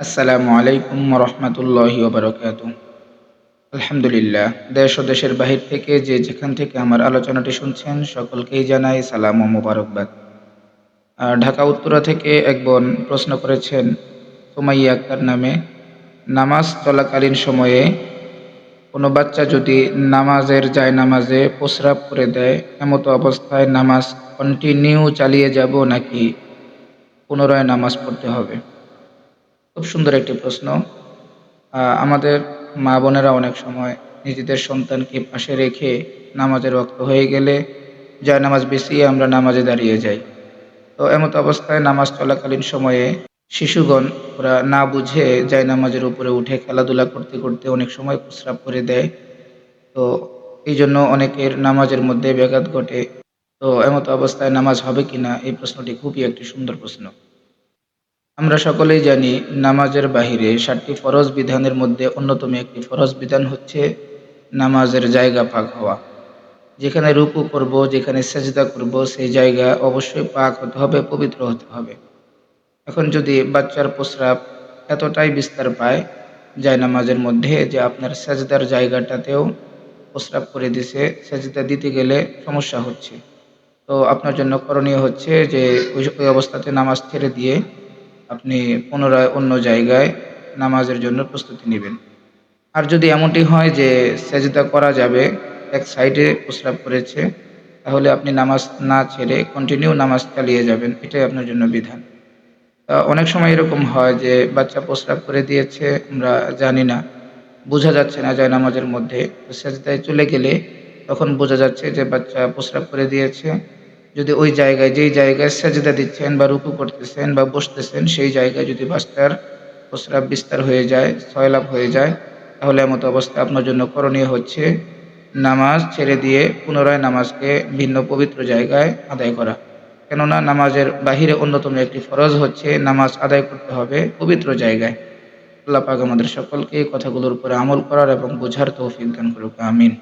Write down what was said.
আসসালামু আলাইকুম রহমতুল্লাহি ওবরাকাতুহ। আলহামদুলিল্লাহ, দেশ ও দেশের বাহির থেকে যে যেখান থেকে আমার আলোচনাটি শুনছেন সকলকেই জানাই সালাম ও মোবারকবাদ। ঢাকা উত্তরা থেকে এক বোন প্রশ্ন করেছেন সুমাইয়া আক্তার নামে, নামাজ চলাকালীন সময়ে কোনো বাচ্চা যদি নামাজের জায়নামাজে প্রস্রাব করে দেয়, এমতো অবস্থায় নামাজ কন্টিনিউ চালিয়ে যাব নাকি পুনরায় নামাজ পড়তে হবে? খুব সুন্দর একটি প্রশ্ন। আমাদের মা বোনেরা অনেক সময় নিজেদের সন্তানকে পাশে রেখে নামাজের ওয়াক্ত হয়ে গেলে জায়নামাজ বিছিয়ে আমরা নামাজে দাঁড়িয়ে যাই। তো এমত অবস্থায় নামাজ চলাকালীন সময়ে শিশুগণ ওরা না বুঝে জায়নামাজের উপরে উঠে খেলাধুলা করতে করতে অনেক সময় প্রস্রাব করে দেয়। তো এই জন্য অনেকের নামাজের মধ্যে ব্যাঘাত ঘটে। তো এমত অবস্থায় নামাজ হবে কিনা, এই প্রশ্নটি খুবই একটি সুন্দর প্রশ্ন। আমরা সকলেই জানি নামাজের বাহিরে ৭টি ফরজ বিধানের মধ্যে অন্যতম একটি ফরজ বিধান হচ্ছে নামাজের জায়গা পাক হওয়া। যেখানে রুকু করব, যেখানে সেজদা করব, সেই জায়গা অবশ্যই পাক হতে হবে, পবিত্র হতে হবে। এখন যদি বাচ্চার প্রস্রাব এতটাই বিস্তার পায় জায়নামাজের মধ্যে যে আপনার সেজদার জায়গাটাতেও প্রস্রাব করে দিছে, সেজদা দিতে গেলে সমস্যা হচ্ছে, তো আপনার জন্য করণীয় হচ্ছে যে ওই অবস্থাতে নামাজ ছেড়ে দিয়ে আপনি পুনরায় অন্য জায়গায় নামাজের জন্য প্রস্তুতি নেবেন। আর যদি এমনটি হয় যে সেজদা করা যাবে, এক সাইডে প্রস্রাব করেছে, তাহলে আপনি নামাজ না ছেড়ে কন্টিনিউ নামাজ চালিয়ে যাবেন। এটাই আপনার জন্য বিধান। অনেক সময় এরকম হয় যে বাচ্চা প্রস্রাব করে দিয়েছে, আমরা জানি না, বোঝা যাচ্ছে না জায়নামাজের মধ্যে। তো সেজদায় চলে গেলে তখন বোঝা যাচ্ছে যে বাচ্চা প্রস্রাব করে দিয়েছে। যদি ওই জায়গায়, যেই জায়গায় সেজদা দিচ্ছেন বা রুকু করতেছেন বা বসতেছেন, সেই জায়গায় যদি বাচ্চার প্রস্রাব বিস্তার হয়ে যায়, সয়লাব হয়ে যায়, তাহলে এমত অবস্থায় আপনার জন্য করণীয় হচ্ছে নামাজ ছেড়ে দিয়ে পুনরায় নামাজকে ভিন্ন পবিত্র জায়গায় আদায় করা। কেননা নামাজের বাহিরে অন্যতম একটি ফরজ হচ্ছে নামাজ আদায় করতে হবে পবিত্র জায়গায়। আল্লাহ পাক আমাদের সকলকে এই কথাগুলোর উপরে আমল করার এবং বোঝার তৌফিক দান করুক। আমিন।